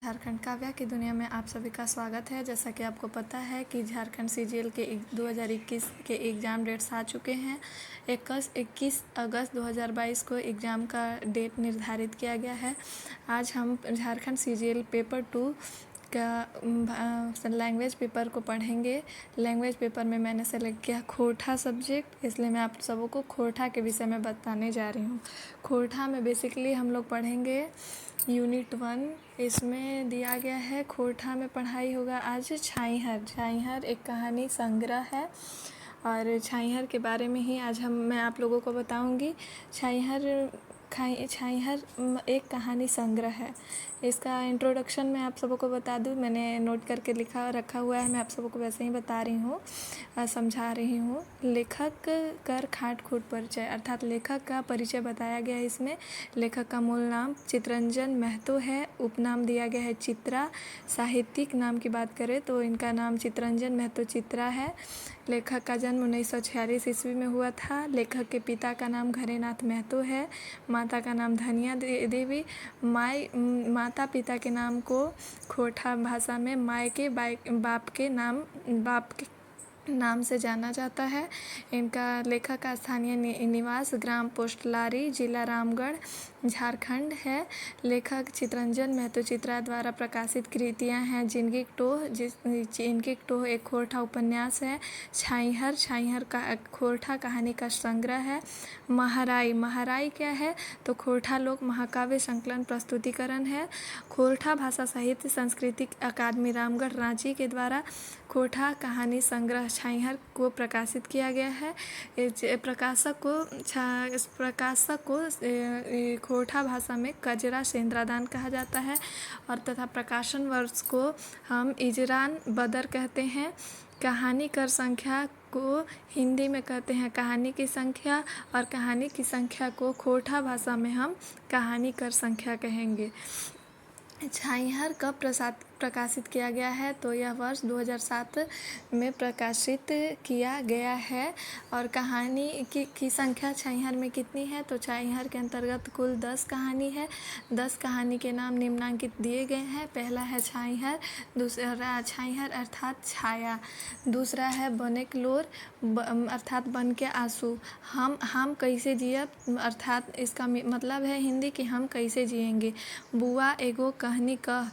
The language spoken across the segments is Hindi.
झारखंड काव्या की दुनिया में आप सभी का स्वागत है। जैसा कि आपको पता है कि झारखंड सीजीएल के 2021 के एग्ज़ाम डेट्स आ चुके हैं। 21 अगस्त 2022 को एग्ज़ाम का डेट निर्धारित किया गया है। आज हम झारखंड सीजीएल पेपर 2 का लैंग्वेज पेपर को पढ़ेंगे। लैंग्वेज पेपर में मैंने सेलेक्ट किया खोरठा सब्जेक्ट, इसलिए मैं आप सबों को खोरठा के विषय में बताने जा रही हूँ। खोरठा में बेसिकली हम लोग पढ़ेंगे यूनिट 1। इसमें दिया गया है खोरठा में पढ़ाई होगा आज छाईहर। छाईहर एक कहानी संग्रह है और छाईहर के बारे में ही आज मैं आप लोगों को बताऊंगी। छाईहर एक कहानी संग्रह है। इसका इंट्रोडक्शन मैं आप सबों को बता दूं, मैंने नोट करके रखा हुआ है, मैं आप सबों को वैसे ही बता रही हूँ, समझा रही हूँ। लेखक कर खाट खूट परिचय, अर्थात लेखक का परिचय बताया गया है इसमें। लेखक का मूल नाम चितरंजन महतो है, उपनाम दिया गया है चित्रा। साहित्यिक नाम की बात करें तो इनका नाम चितरंजन महतो चित्रा है। लेखक का जन्म 1946 ईस्वी में हुआ था। लेखक के पिता का नाम घरेनाथ महतो है, माता का नाम धनिया देवी। माता पिता के नाम को खोरठा भाषा में माय के बाप के नाम से जाना जाता है। इनका लेखक का स्थानीय निवास ग्राम पोस्टलारी, जिला रामगढ़, झारखंड है। लेखक चितरंजन महतो चित्रा द्वारा प्रकाशित कृतियाँ हैं जिनकी टोह एक खोरठा उपन्यास है। छाईहर का खोरठा कहानी का संग्रह है। महाराई क्या है तो खोरठा लोक महाकाव्य संकलन प्रस्तुतिकरण है। खोरठा भाषा साहित्य सांस्कृतिक अकादमी रामगढ़ रांची के द्वारा खोरठा कहानी संग्रह छाईहर को प्रकाशित किया गया है। प्रकाशक को खोरठा भाषा में कजरा सेंद्रादान कहा जाता है और तथा प्रकाशन वर्ष को हम इजरान बदर कहते हैं। कहानी कर संख्या को हिंदी में कहते हैं कहानी की संख्या, और कहानी की संख्या को खोरठा भाषा में हम कहानी कर संख्या कहेंगे। छाईहर कब प्रकाशित किया गया है तो यह वर्ष 2007 में प्रकाशित किया गया है। और कहानी की संख्या छाईहर में कितनी है तो छाईहर के अंतर्गत कुल 10 कहानी है। 10 कहानी के नाम निम्नांकित दिए गए हैं। पहला है छाईहर, दूसरा छाईहर अर्थात छाया, दूसरा है बनेकलोर अर्थात बन के आंसू, हम कैसे जियब अर्थात इसका मतलब है हिंदी कि हम कैसे जिएंगे। बुआ एगो कहानी कह,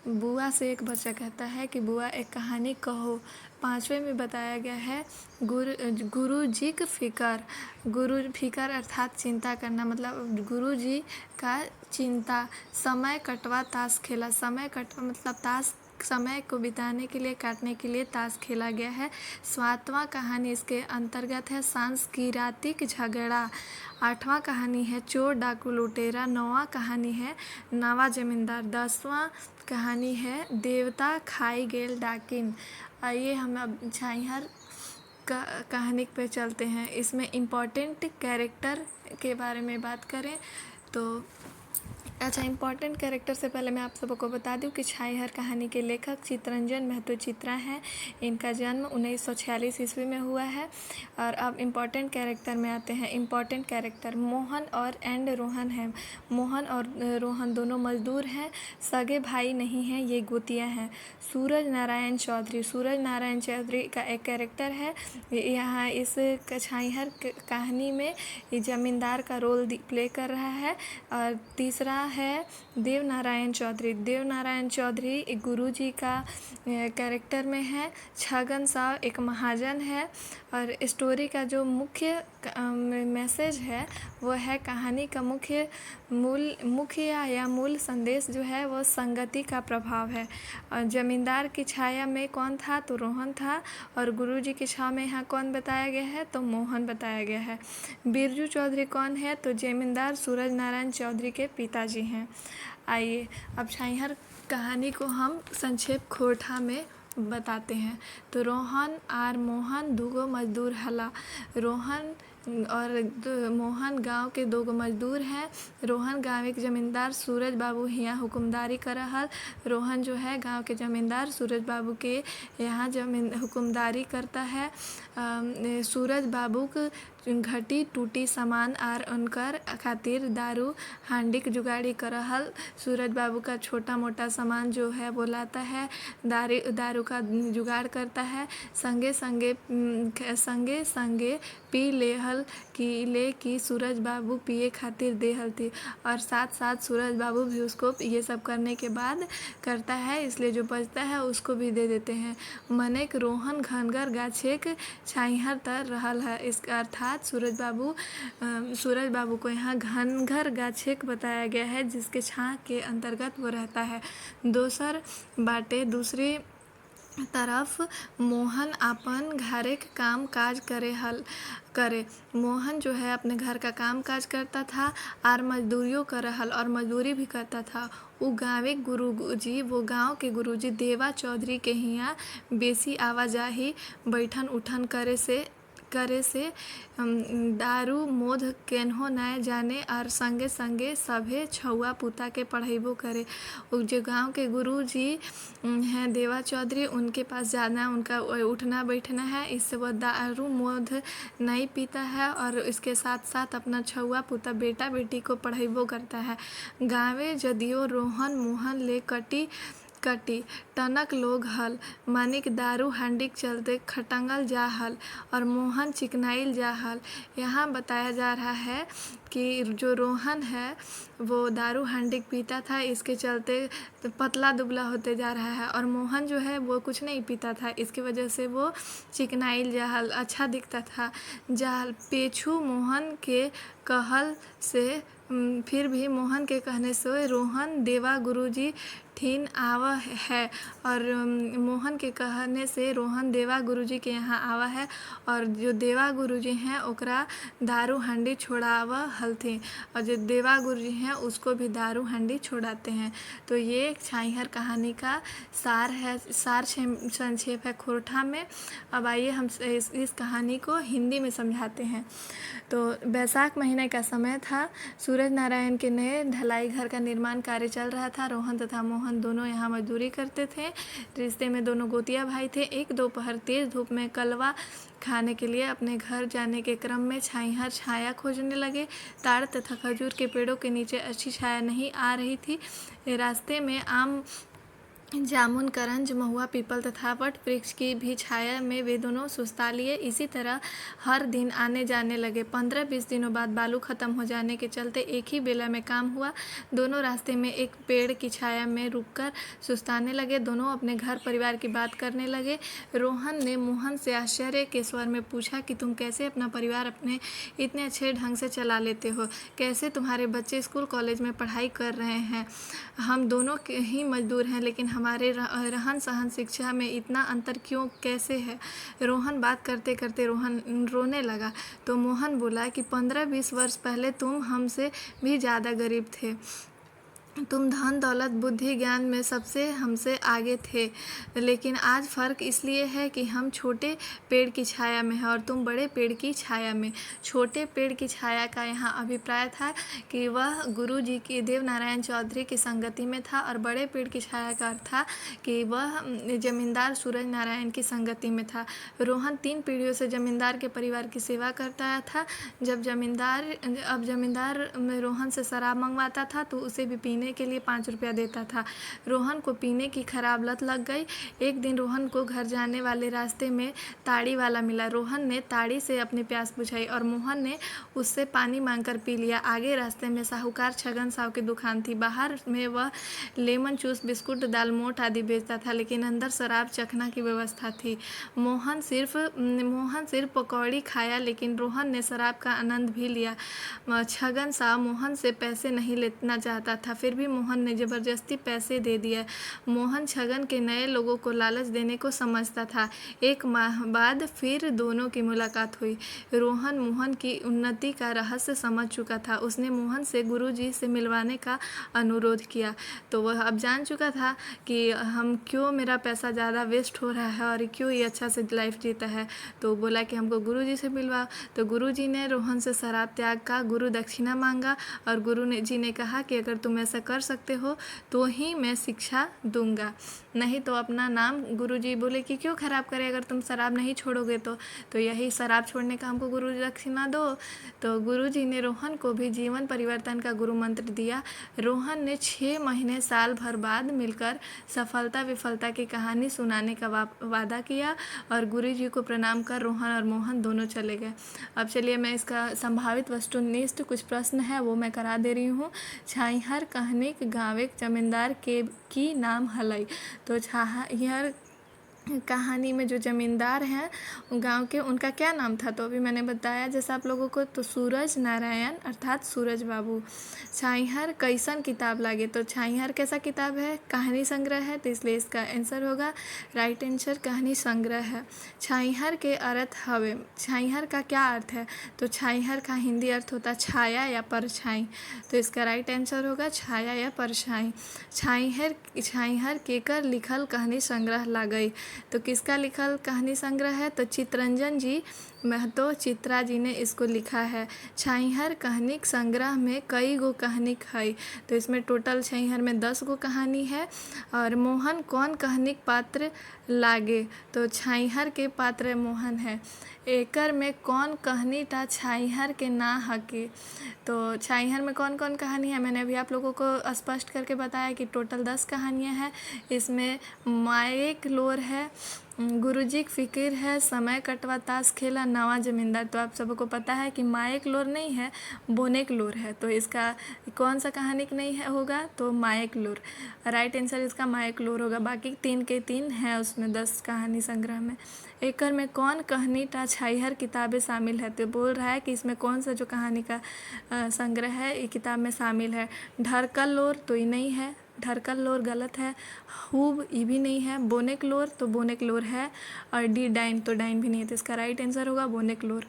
बुआ से एक बच्चा कहता है कि बुआ एक कहानी कहो। 5वें में बताया गया है गुरु जी की फिकर अर्थात चिंता करना, मतलब गुरु जी का चिंता। समय कटवा ताश खेला, समय कटवा मतलब ताश, समय को बिताने के लिए काटने के लिए ताश खेला गया है। 7वां कहानी इसके अंतर्गत है सांस्कृतिक झगड़ा। 8वां कहानी है चोर डाकू लुटेरा। 9वां कहानी है नावा जमींदार। 10वां कहानी है देवता खाई गेल डाकिन। आइए हम अब छाईहर कहानी पे चलते हैं। इसमें इम्पॉर्टेंट कैरेक्टर के बारे में बात करें तो इम्पॉर्टेंट कैरेक्टर से पहले मैं आप सबको को बता दूं कि छाईहर कहानी के लेखक चितरंजन महतो चित्रा हैं। इनका जन्म 1946 ईस्वी में हुआ है। और अब इम्पॉर्टेंट कैरेक्टर में आते हैं। इम्पॉर्टेंट कैरेक्टर मोहन और रोहन हैं। मोहन और रोहन दोनों मजदूर हैं, सगे भाई नहीं हैं, ये गोतियाँ हैं। सूरज नारायण चौधरी का एक कैरेक्टर है। यहाँ इस छाईहर कहानी में जमींदार का रोल प्ले कर रहा है। और तीसरा है देवनारायण चौधरी गुरुजी का कैरेक्टर में है। छगन साव एक महाजन है। और स्टोरी का जो मुख्य मैसेज है वो है कहानी का मूल संदेश जो है वो संगति का प्रभाव है। और जमींदार की छाया में कौन था तो रोहन था, और गुरुजी की छाया में यहाँ कौन बताया गया है तो मोहन बताया गया है। बिरजू चौधरी कौन है तो जमींदार सूरज नारायण चौधरी के पिताजी हैं। आइए अब छाईहर कहानी को हम संक्षेप खोरठा में बताते हैं। तो रोहन आर मोहन दूगो मजदूर हला। रोहन और मोहन गांव के 2 गो मजदूर हैं। रोहन गांव एक जमींदार सूरज बाबू हियाँ हुकुमदारी करऽ हल। रोहन जो है गांव के जमींदार सूरज बाबू के यहाँ हुकुमदारी करता है। सूरज बाबू घटी टूटी सामान आर उनकर खातिर दारू हांडिक जुगाड़ी करऽ हल। सूरज बाबू का छोटा मोटा सामान जो है वो लाता है, दारू का जुगाड़ करता है। संगे संगे पी लेहल कि सूरज बाबू पिए खातिर देहल थी, और साथ साथ सूरज बाबू भी उसको ये सब करने के बाद करता है, इसलिए जो बचता है उसको भी दे देते हैं। मनेक रोहन घनगर गाछेक छाइहर तर रहल है। इसका अर्थात सूरज बाबू को यहाँ घनघर गाछेक बताया गया है, जिसके छाँ के अंतर्गत वो रहता है। दूसरी तरफ मोहन अपन घरे के काम काज करे। मोहन जो है अपने घर का काम काज करता था और मजदूरियों कर हल और मजदूरी भी करता था। वो गाँव के गुरुजी देवा चौधरी के हियाँ बेसी आवाजाही बैठन उठन करे से दारू मोध केन्हो नाय जाने और संगे संगे सभे छुआ पुता के पढ़ेबो करे। जो गांव के गुरु जी हैं देवा चौधरी, उनके पास जाना उनका उठना बैठना है, इससे वह दारू मोध नहीं पीता है और इसके साथ साथ अपना छुआ पुता बेटा बेटी को पढ़ेबो करता है। गाँवे जदियो रोहन मोहन ले कटी टनक लोग हल, मानिक दारू हांडिक चलते खटंगल जा हल और मोहन चिकनाइल जा हल। यहाँ बताया जा रहा है कि जो रोहन है वो दारू हांडिक पीता था, इसके चलते पतला दुबला होते जा रहा है, और मोहन जो है वो कुछ नहीं पीता था, इसकी वजह से वो चिकनाइल जा हल, अच्छा दिखता था। पेछू मोहन के कहल से फिर भी मोहन के कहने से रोहन देवा गुरुजी ठीन आवा है, और मोहन के कहने से रोहन देवा गुरुजी के यहाँ आवा है, और जो देवा गुरुजी हैं ओकरा दारू हांडी छोड़ावा हलथिन, और जो देवा गुरुजी हैं उसको भी दारू हांडी छोड़ाते हैं। तो ये एक छाइहर कहानी का सार संक्षेप है खोरठा में। अब आइए हम इस कहानी को हिंदी में समझाते हैं। तो बैसाख महीने का समय था। सूरज नारायण के नए ढलाई घर का निर्माण कार्य चल रहा था। रोहन तथा मोहन दोनों यहाँ मजदूरी करते थे। रिश्ते में दोनों गोतिया भाई थे। एक दोपहर तेज धूप में कलवा खाने के लिए अपने घर जाने के क्रम में छाइहर छाया खोजने लगे। ताड़ तथा खजूर के पेड़ों के नीचे अच्छी छाया नहीं आ रही थी। रास्ते में आम, जामुन, करंज, महुआ, पीपल तथा वट वृक्ष की भी छाया में वे दोनों सुस्ता लिए। इसी तरह हर दिन आने जाने लगे। 15-20 दिनों बाद बालू खत्म हो जाने के चलते एक ही बेला में काम हुआ। दोनों रास्ते में एक पेड़ की छाया में रुककर सुस्ताने लगे। दोनों अपने घर परिवार की बात करने लगे। रोहन ने मोहन से आश्चर्य के स्वर में पूछा कि तुम कैसे अपना परिवार अपने इतने अच्छे ढंग से चला लेते हो? कैसे तुम्हारे बच्चे स्कूल कॉलेज में पढ़ाई कर रहे हैं? हम दोनों ही मजदूर हैं, लेकिन हमारे रहन सहन शिक्षा में इतना अंतर क्यों, कैसे है? रोहन बात करते करते रोने लगा। तो मोहन बोला कि 15-20 वर्ष पहले तुम हमसे भी ज़्यादा गरीब थे। तुम धन दौलत बुद्धि ज्ञान में सबसे हमसे आगे थे, लेकिन आज फ़र्क इसलिए है कि हम छोटे पेड़ की छाया में हैं और तुम बड़े पेड़ की छाया में। छोटे पेड़ की छाया का यहाँ अभिप्राय था कि वह गुरु जी की देवनारायण चौधरी की संगति में था, और बड़े पेड़ की छाया का अर्थ था कि वह जमींदार सूरज नारायण की संगति में था। रोहन 3 पीढ़ियों से जमींदार के परिवार की सेवा करता था। अब जमींदार रोहन से शराब मंगवाता था तो उसे भी पीने के लिए 5 रुपया देता था। रोहन को पीने की खराब लत लग गई। एक दिन रोहन को घर जाने वाले रास्ते में ताड़ी वाला मिला। रोहन ने ताड़ी से अपनी प्यास बुझाई और मोहन ने उससे पानी मांगकर पी लिया। आगे रास्ते में साहूकार छगन साव की दुकान थी। बाहर में वह लेमन जूस, बिस्कुट, दालमोट आदि बेचता था, लेकिन अंदर शराब चखना की व्यवस्था थी। मोहन सिर्फ पकौड़ी खाया, लेकिन रोहन ने शराब का आनंद भी लिया। छगन साव मोहन से पैसे नहीं लेना चाहता था, फिर फिर भी मोहन ने ज़बरदस्ती पैसे दे दिए। मोहन छगन के नए लोगों को लालच देने को समझता था। 1 माह बाद फिर दोनों की मुलाकात हुई। रोहन मोहन की उन्नति का रहस्य समझ चुका था। उसने मोहन से गुरुजी से मिलवाने का अनुरोध किया। तो वह अब जान चुका था कि हम क्यों, मेरा पैसा ज़्यादा वेस्ट हो रहा है और क्यों ये अच्छा से लाइफ जीता है। तो बोला कि हमको गुरुजी से मिलवाओ। तो गुरुजी ने रोहन से शराब त्याग का गुरु दक्षिणा मांगा और जी ने कहा कि अगर तुम ऐसा कर सकते हो तो ही मैं शिक्षा दूंगा, नहीं तो अपना नाम, गुरुजी बोले कि क्यों ख़राब करे, अगर तुम शराब नहीं छोड़ोगे तो यही शराब छोड़ने का हमको गुरु दक्षिणा दो। तो गुरुजी ने रोहन को भी जीवन परिवर्तन का गुरु मंत्र दिया। रोहन ने 6 महीने साल भर बाद मिलकर सफलता विफलता की कहानी सुनाने का वादा किया और गुरुजी को प्रणाम कर रोहन और मोहन दोनों चले गए। अब चलिए मैं इसका संभावित वस्तुनिष्ठ कुछ प्रश्न है वो मैं करा दे रही हूँ। छाईहर कहनिक गाँव जमींदार के की नाम हलई। तो छाईहर कहानी में जो ज़मींदार हैं गांव के, उनका क्या नाम था? तो अभी मैंने बताया जैसा आप लोगों को, तो सूरज नारायण अर्थात सूरज बाबू। छाईहर कैसन किताब लागे? तो छाईहर कैसा किताब है? कहानी संग्रह है, तो इसलिए इसका आंसर होगा राइट आंसर कहानी संग्रह है। छाईहर के अर्थ हवे, छाईहर का क्या अर्थ है? तो छाईहर का हिंदी अर्थ होता है छाया या परछाई, तो इसका राइट आंसर होगा छाया या परछाई। छाईहर केकर लिखल कहानी संग्रह लागई? तो किसका लिखल कहानी संग्रह है? तो चितरंजन जी महतो चित्रा जी ने इसको लिखा है। छाईहर कहानिक संग्रह में कई गो कहानिक है, तो इसमें टोटल छाईहर में 10 गो कहानी है। और मोहन कौन कहानिक पात्र लागे? तो छाईहर के पात्र मोहन है। एकर में कौन कहानी था छाईहर के ना हके? तो छाईहर में कौन कौन कहानी है मैंने अभी आप लोगों को स्पष्ट करके बताया कि टोटल 10 कहानियाँ हैं। इसमें माएक लोर है, गुरुजी की फिक्र है, समय कटवा ताश खेला, नवा जमींदार। तो आप सबको पता है कि माएक लोर नहीं है, बोनेक लोर है। तो इसका कौन सा कहानी नहीं है होगा? तो माएक लोर। राइट आंसर इसका माएक लोर होगा। बाकी 3 के 3 हैं उसमें 10 कहानी संग्रह में। एकर में कौन कहानी टा छाईहर किताबें शामिल है? तो बोल रहा है कि इसमें कौन सा जो कहानी का संग्रह है ये किताब में शामिल है। ढरकल लोर, तो ये नहीं है, ढरकल लोर गलत है। खूब, ये भी नहीं है। बोनेक लोर, तो बोनेक लोर है। और डी डाइन, तो डाइन भी नहीं है, तो इसका राइट आंसर होगा बोनेक लोर।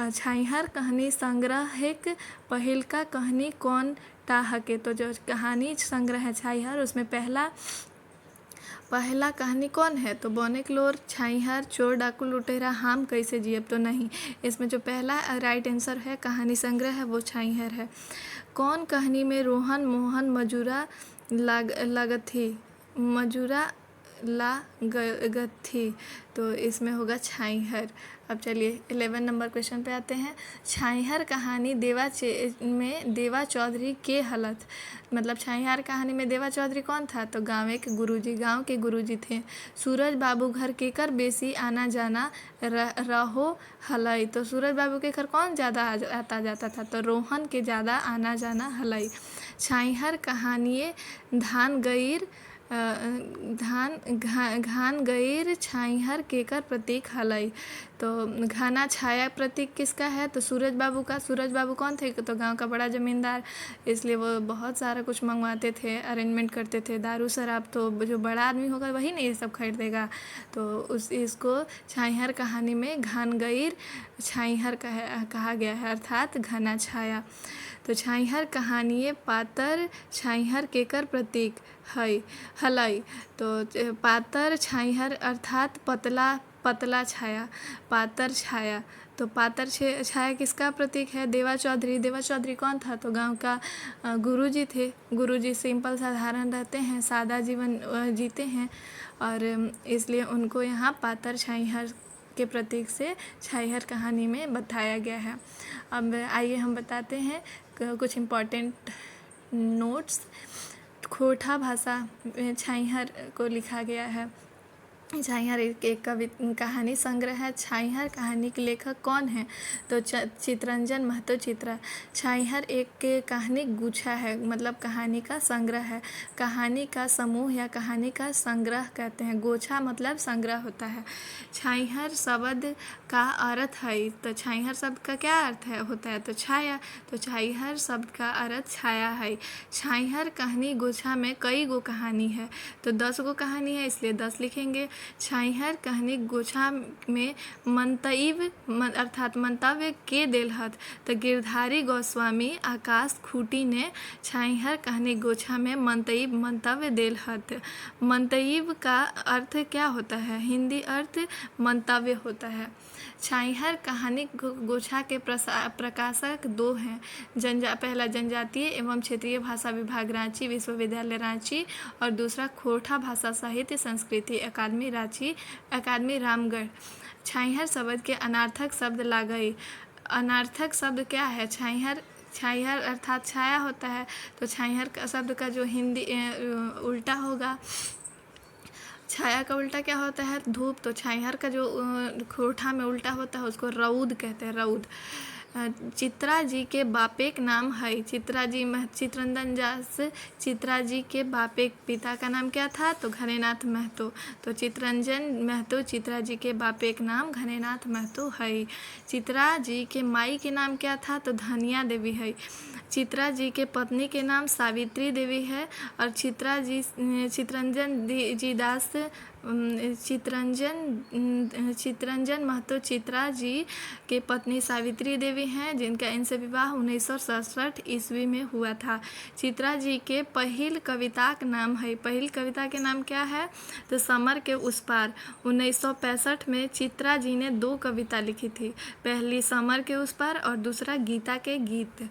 छाईहर कहानी संग्रह एक पहिल का कहानी कौन टा हके? तो जो कहानी संग्रह है छाईहर उसमें पहला कहानी कौन है? तो बोनेक लोर। छाईहर चोर डाकू लुटेरा हम कैसे जियब? तो नहीं, इसमें जो पहला राइट आंसर है कहानी संग्रह है वो छाईहर है। कौन कहानी में रोहन मोहन मजूरा लागथी, मजूरा लागथी? तो इसमें होगा छाईहर। अब चलिए 11 नंबर क्वेश्चन पे आते हैं। छाईहर कहानी में देवा चौधरी के हलत, मतलब छाईहर कहानी में देवा चौधरी कौन था? तो गाँव के गुरुजी थे। सूरज बाबू घर केकर बेसी आना जाना रहो हलई? तो सूरज बाबू के घर कौन ज़्यादा आता जाता था? तो रोहन के ज़्यादा आना जाना हलई। छाईहर कहानिए घान गईर छाईहर केकर प्रतीक हलई? तो घना छाया प्रतीक किसका है? तो सूरज बाबू का। सूरज बाबू कौन थे? तो गांव का बड़ा ज़मींदार, इसलिए वो बहुत सारा कुछ मंगवाते थे, अरेंजमेंट करते थे। दारू शराब तो जो बड़ा आदमी होगा वही नहीं ये सब खरीदेगा। तो इसको छाईहर कहानी में घान गईर छाईहर कहा गया है, अर्थात घना छाया। तो छाईहर कहानिए पातर छाईहर केकर प्रतीक हलई? तो पातर छाईहर अर्थात पतला छाया, पातर छाया। तो पातर छाया किसका प्रतीक है? देवा चौधरी। देवा चौधरी कौन था? तो गांव का गुरुजी थे। गुरुजी सिंपल साधारण रहते हैं, सादा जीवन जीते हैं और इसलिए उनको यहाँ पातर छाईहर के प्रतीक से छाईहर कहानी में बताया गया है। अब आइए हम बताते हैं कुछ इम्पॉर्टेंट नोट्स। खोटा भाषा में छाईहर को लिखा गया है। छाईहार एक कहानी संग्रह है। छाईहार कहानी के लेखक कौन है? तो चितरंजन महतो चित्रा। छाईहार एक कहानी गुच्छा है, मतलब कहानी का संग्रह है। कहानी का समूह या कहानी का संग्रह कहते हैं। गोछा मतलब संग्रह होता है। छाईहार शब्द का अर्थ है, तो छाईहार शब्द का क्या अर्थ होता है? तो छाया। तो छाईहार शब्द का अर्थ छाया है। छाईहार कहानी गोछा में कई गो कहानी है, तो 10 गो कहानी है, इसलिए 10 लिखेंगे। छाईहार कहानी गोछा में अर्थात मंतव्य के देलहत, तो गिरधारी गोस्वामी आकाश खूटी ने छाईहार कहानी गोछा में मंतव्य देलहत। मंतव्य का अर्थ क्या होता है? हिंदी अर्थ मंतव्य होता है। छाईहार कहानी गोछा के प्रकाशक 2 हैं। पहला जनजातीय एवं क्षेत्रीय भाषा विभाग रांची विश्वविद्यालय रांची, और दूसरा खोरठा भाषा साहित्य संस्कृति अकादमी रामगढ़। छाईहार शब्द के अनार्थक शब्द लागई। अनार्थक शब्द क्या है? छाईहार अर्थात छाया होता है, तो छाईहार शब्द का जो हिंदी उल्टा होगा, छाया का उल्टा क्या होता है? धूप। तो छाईहार का जो खोरठा में उल्टा होता है उसको रौद कहते हैं, रौद। चित्रा जी के बापेक नाम है। चित्रंजन दास चित्रा जी के बापेक पिता का नाम क्या था? तो घनेनाथ महतो। तो चित्रंजन महतो चित्रा जी के बापेक नाम घनेनाथ महतो है। चित्रा जी के माई के नाम क्या था? तो धनिया देवी है। चित्रा जी के पत्नी के नाम सावित्री देवी है, और चित्रंजन महतो चित्रा जी के पत्नी सावित्री देवी हैं, जिनका इनसे विवाह 1967 ईस्वी में हुआ था। चित्रा जी के पहिल कविता का नाम है। पहिल कविता के नाम क्या है? तो समर के उस पार। 1965 में चित्रा जी ने 2 कविता लिखी थी। पहली समर के उस पार और दूसरा गीता के गीत।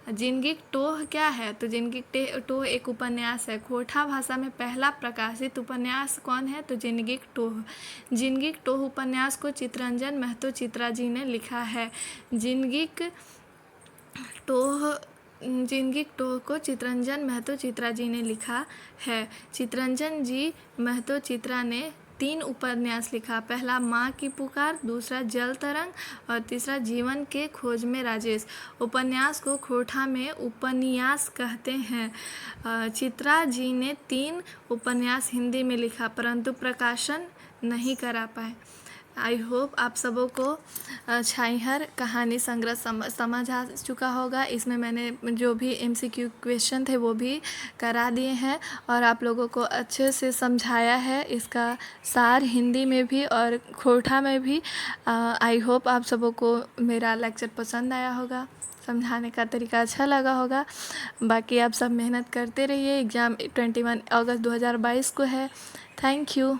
जिंदगी टोह क्या है? तो जिंदगी टोह एक उपन्यास है। खोरठा भाषा में पहला प्रकाशित उपन्यास कौन है? तो जिंदगी टोह। जिंदगी टोह उपन्यास को चित्रंजन महतो चित्रा जी ने लिखा है। जिंदगी टोह को चित्रंजन महतो चित्रा जी ने लिखा है। चित्रंजन जी महतो चित्रा ने 3 उपन्यास लिखा। पहला माँ की पुकार, दूसरा जल तरंग और तीसरा जीवन के खोज में राजेश। उपन्यास को खोरठा में उपन्यास कहते हैं। चित्रा जी ने 3 उपन्यास हिंदी में लिखा, परंतु प्रकाशन नहीं करा पाए। आई होप आप सबों को छाईहार कहानी संग्रह समझ आ चुका होगा। इसमें मैंने जो भी MCQ क्वेश्चन थे वो भी करा दिए हैं, और आप लोगों को अच्छे से समझाया है, इसका सार हिंदी में भी और खोरठा में भी। आई होप आप सबों को मेरा लेक्चर पसंद आया होगा, समझाने का तरीका अच्छा लगा होगा। बाकी आप सब मेहनत करते रहिए। एग्ज़ाम 21 अगस्त 2022 को है। Thank you.